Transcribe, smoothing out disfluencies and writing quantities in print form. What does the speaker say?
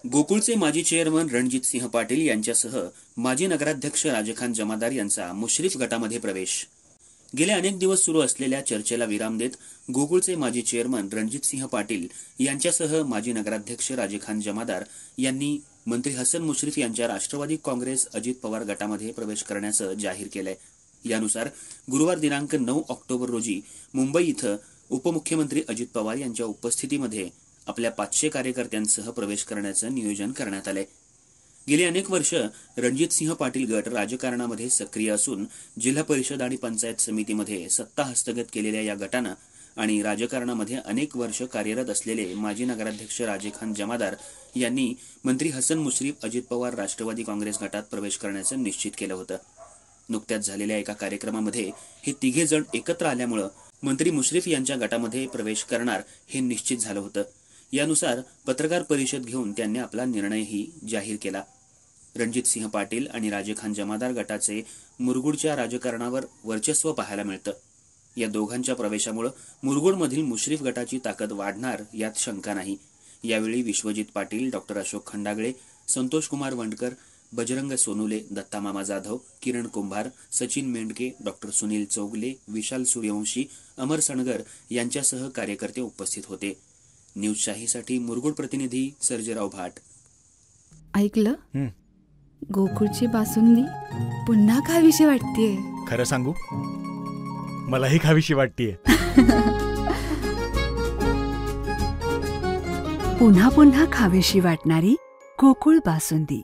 गोकुळचे माजी चेअरमन रणजितसिंह पाटील यांच्यासह माजी नगराध्यक्ष राजखान जमादार यांचा मुश्रीफ गटामध्ये प्रवेश। गेले अनेक दिवस सुरू असलेल्या चर्चेला विराम देत गोकुळचे माजी चेअरमन रणजितसिंह पाटील यांच्यासह माजी नगराध्यक्ष राजखान जमादार यांनी मंत्री हसन मुश्रीफ यांच्या राष्ट्रवादी काँग्रेस अजित पवार गटामध्ये प्रवेश करण्याचं जाहीर केलंय। यानुसार गुरुवार दिनांक 9 ऑक्टोबर रोजी मुंबई इथं उपमुख्यमंत्री अजित पवार यांच्या उपस्थितीमध्ये आपल्या 500 कार्यकर्त्यांसह प्रवेश करण्याचं नियोजन करण्यात आलंय। गेली अनेक वर्ष रणजितसिंह पाटील गट राजकारणामध्ये सक्रिय असून जिल्हा परिषद आणि पंचायत समितीमध्ये सत्ता हस्तगत केलेल्या या गटानं आणि राजकारणामध्ये अनेक वर्ष कार्यरत असलेले माजी नगराध्यक्ष राजखान जमादार यांनी मंत्री हसन मुश्रीफ अजित पवार राष्ट्रवादी काँग्रेस गटात प्रवेश करण्याचं निश्चित केलं होतं। नुकत्याच झालेल्या एका कार्यक्रमामध्ये हे तिघे जण एकत्र आल्यामुळे मंत्री मुश्रीफ यांच्या गटामध्ये प्रवेश करणार हे निश्चित झालं होतं। यानुसार पत्रकार परिषद घेऊन त्यांनी आपला निर्णयही जाहीर केला। रणजितसिंह पाटील आणि राजखान जमादार गटाचे मुरगुडच्या राजकारणावर वर्चस्व पाहायला मिळतं। या दोघांच्या प्रवेशामुळे मुरगुडमधील मुश्रीफ गटाची ताकद वाढणार यात शंका नाही। यावेळी विश्वजित पाटील, डॉक्टर अशोक खंडागळे, संतोष कुमार वंडकर, बजरंग सोनुले, दत्तामामा जाधव, किरण कुंभार, सचिन मेंढके, डॉक्टर सुनील चौगले, विशाल सूर्यवंशी, अमर सणगर यांच्यासह कार्यकर्ते उपस्थित होते। न्यूज शाहीसाठी मुरगुड प्रतिनिधी सर्जेराव भाट। ऐकलं, गोकुळची बासुंदी पुन्हा खावीशी वाटतेय। खरं सांगू, मलाही खावीशी वाटतेय। पुन्हा पुन्हा खावीशी वाटणारी गोकुळ बासुंदी।